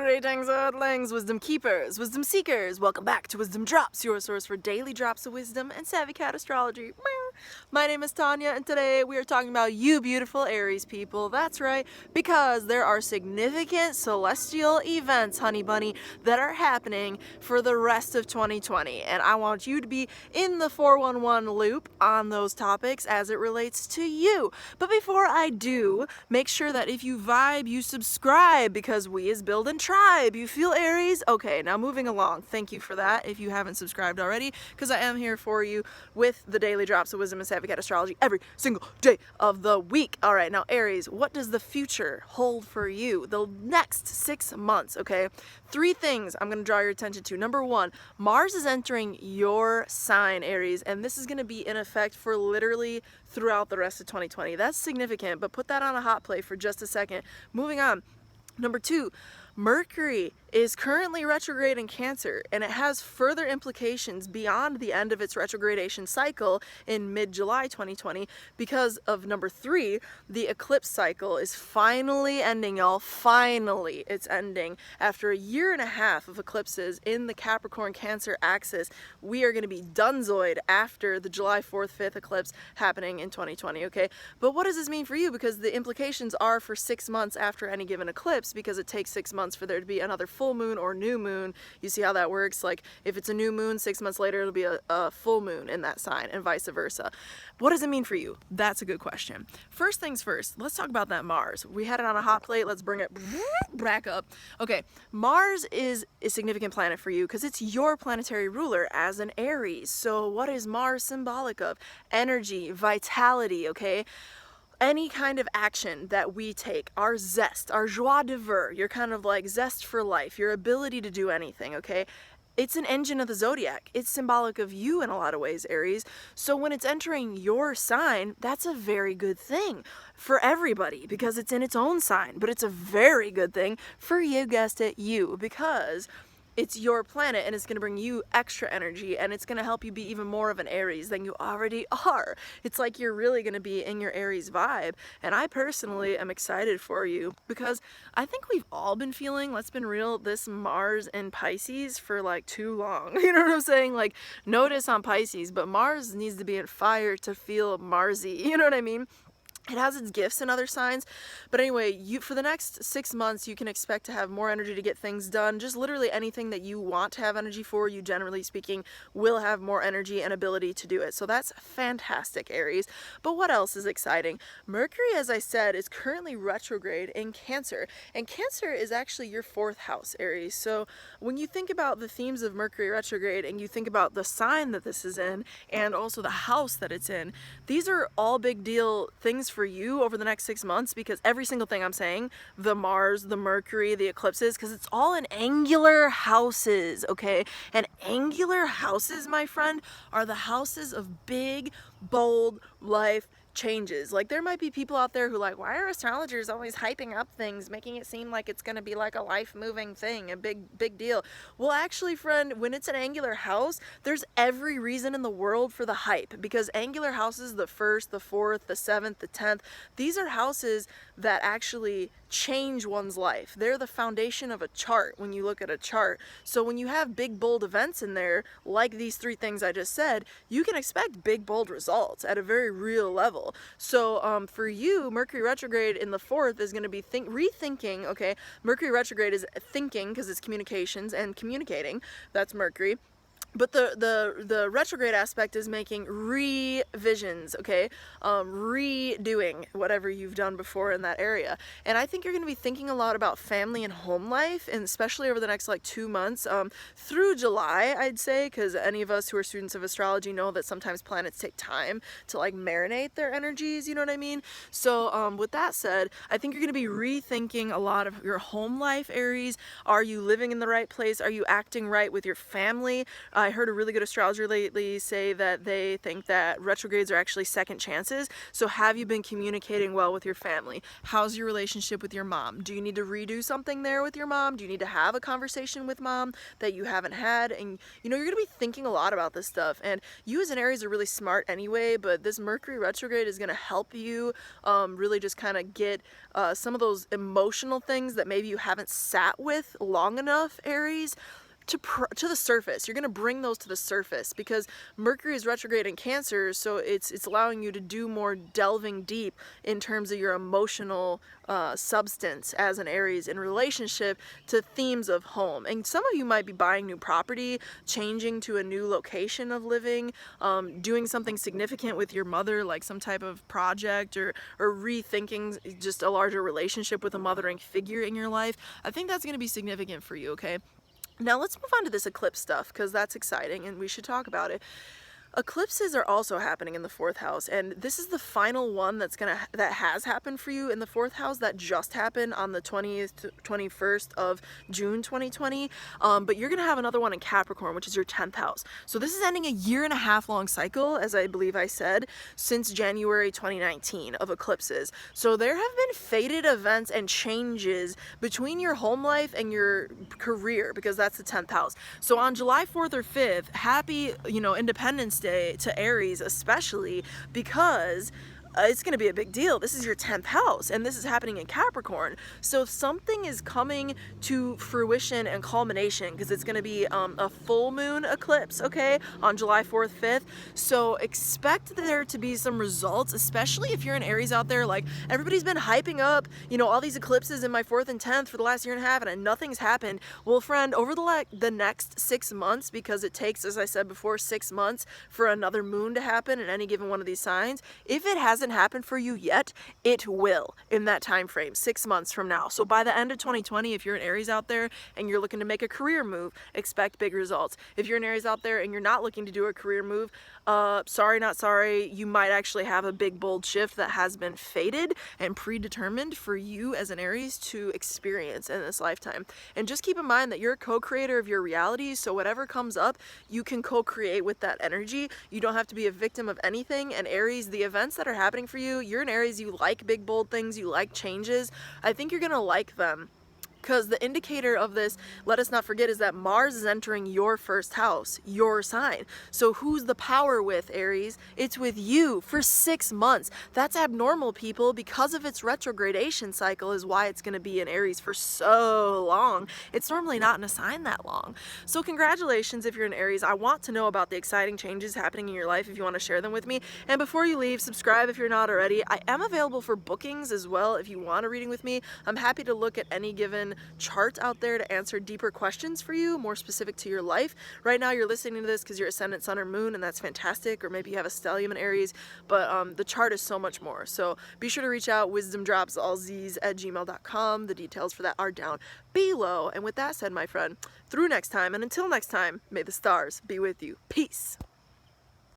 Greetings, Earthlings, wisdom keepers, wisdom seekers. Welcome back to WizdomDropz, your source for daily drops of wisdom and savvy cat astrology. My name is TONIA, and today we are talking about you beautiful Aries people. That's right, because there are significant celestial events, honey bunny, that are happening for the rest of 2020. And I want you to be in the 411 loop on those topics as it relates to you. But before I do, make sure that if you vibe, you subscribe, because we is building tribe. You feel Aries? Okay, now moving along. Thank you for that if you haven't subscribed already, because I am here for you with the daily drops of wisdom and savvy cat astrology every single day of the week. All right, now Aries, what does the future hold for you the next 6 months? Okay, 3 things I'm going to draw your attention to. Number 1, Mars is entering your sign, Aries, and this is going to be in effect for literally throughout the rest of 2020. That's significant, but put that on a hot plate for just a second. Moving on. Number 2, Mercury is currently retrograde in Cancer, and it has further implications beyond the end of its retrogradation cycle in mid-July 2020 because of number 3, the eclipse cycle is finally ending, y'all. Finally, it's ending. After a year and a half of eclipses in the Capricorn-Cancer axis, we are going to be donezoid after the July 4th, 5th eclipse happening in 2020, okay? But what does this mean for you? Because the implications are for 6 months after any given eclipse, because it takes 6 months for there to be another full moon or new moon. You see how that works? Like if it's a new moon, 6 months later it'll be a full moon in that sign, and vice versa. What does it mean for you? That's a good question. First things first, let's talk about that Mars. We had it on a hot plate. Let's bring it back up. Okay, Mars is a significant planet for you because it's your planetary ruler as an Aries. So what is Mars symbolic of? Energy, vitality, okay? Any kind of action that we take, our zest, our joie de vivre, your kind of like zest for life, your ability to do anything, okay? It's an engine of the zodiac. It's symbolic of you in a lot of ways, Aries. So when it's entering your sign, that's a very good thing for everybody because it's in its own sign. But it's a very good thing for, you guessed it, you, because it's your planet and it's going to bring you extra energy, and it's going to help you be even more of an Aries than you already are. It's like you're really going to be in your Aries vibe, and I personally am excited for you because I think we've all been feeling, let's be real, this Mars in Pisces for like too long. You know what I'm saying? Like, notice on Pisces, but Mars needs to be in fire to feel Marsy. You know what I mean? It has its gifts in other signs, but anyway, for the next 6 months, you can expect to have more energy to get things done. Just literally anything that you want to have energy for, you generally speaking will have more energy and ability to do it. So that's fantastic, Aries. But what else is exciting? Mercury, as I said, is currently retrograde in Cancer, and Cancer is actually your 4th house, Aries. So when you think about the themes of Mercury retrograde and you think about the sign that this is in and also the house that it's in, these are all big deal things for you over the next 6 months, because every single thing I'm saying, the Mars, the Mercury, the eclipses, because it's all in angular houses, okay? And angular houses, my friend, are the houses of big, bold life changes. Like, there might be people out there who like, why are astrologers always hyping up things, making it seem like it's going to be like a life-moving thing, a big deal? Well, actually, friend, when it's an angular house, there's every reason in the world for the hype, because angular houses, the 1st, the 4th, the 7th, the 10th, these are houses that actually change one's life. They're the foundation of a chart when you look at a chart. So when you have big, bold events in there, like these 3 things I just said, you can expect big, bold results at a very real level. So for you, Mercury retrograde in the 4th is going to be rethinking, okay? Mercury retrograde is thinking because it's communications and communicating. That's Mercury. But the retrograde aspect is making revisions, okay? Redoing whatever you've done before in that area. And I think you're going to be thinking a lot about family and home life, and especially over the next like 2 months, through July, I'd say, because any of us who are students of astrology know that sometimes planets take time to like marinate their energies, you know what I mean? So with that said, I think you're going to be rethinking a lot of your home life, Aries. Are you living in the right place? Are you acting right with your family? I heard a really good astrologer lately say that they think that retrogrades are actually second chances. So have you been communicating well with your family? How's your relationship with your mom? Do you need to redo something there with your mom? Do you need to have a conversation with mom that you haven't had? And you know, you're gonna be thinking a lot about this stuff, and you as an Aries are really smart anyway, but this Mercury retrograde is gonna help you really just kind of get some of those emotional things that maybe you haven't sat with long enough, Aries, to the surface. You're going to bring those to the surface because Mercury is retrograde in Cancer, so it's allowing you to do more delving deep in terms of your emotional substance as an Aries in relationship to themes of home. And some of you might be buying new property, changing to a new location of living, doing something significant with your mother, like some type of project, or rethinking just a larger relationship with a mothering figure in your life. I think that's going to be significant for you, okay? Now let's move on to this eclipse stuff because that's exciting and we should talk about it. Eclipses are also happening in the 4th house, and this is the final one that has happened for you in the 4th house that just happened on the 20th to 21st of June 2020. But you're gonna have another one in Capricorn, which is your 10th house. So this is ending a 1.5 year long cycle, as I believe I said, since January 2019 of eclipses. So there have been fated events and changes between your home life and your career, because that's the 10th house. So on July 4th or 5th, happy, Independence Day to Aries, especially because it's going to be a big deal. This is your 10th house and this is happening in Capricorn. So something is coming to fruition and culmination because it's going to be a full moon eclipse, okay, on July 4th, 5th. So expect there to be some results, especially if you're an Aries out there. Like, everybody's been hyping up, all these eclipses in my 4th and 10th for the last 1.5 years and nothing's happened. Well, friend, over the next 6 months, because it takes, as I said before, 6 months for another moon to happen in any given one of these signs, if it hasn't happened for you yet, it will in that time frame, 6 months from now. So by the end of 2020, if you're an Aries out there and you're looking to make a career move, expect big results. If you're an Aries out there and you're not looking to do a career move, sorry, not sorry, you might actually have a big bold shift that has been fated and predetermined for you as an Aries to experience in this lifetime. And just keep in mind that you're a co-creator of your reality, so whatever comes up, you can co-create with that energy. You don't have to be a victim of anything. And Aries, the events that are happening for you, you're an Aries, you like big bold things, you like changes. I think you're gonna like them. Because the indicator of this, let us not forget, is that Mars is entering your 1st house, your sign. So who's the power with, Aries? It's with you for 6 months. That's abnormal, people. Because of its retrogradation cycle is why it's going to be in Aries for so long. It's normally not in a sign that long. So congratulations if you're an Aries. I want to know about the exciting changes happening in your life if you want to share them with me. And before you leave, subscribe if you're not already. I am available for bookings as well if you want a reading with me. I'm happy to look at any given chart out there to answer deeper questions for you, more specific to your life. Right now you're listening to this because you're ascendant sun or moon, and that's fantastic, or maybe you have a stellium in Aries, but the chart is so much more. So be sure to reach out, WizdomDropz, all Z's, @gmail.com. The details for that are down below. And with that said, my friend, through next time, and until next time, may the stars be with you. Peace.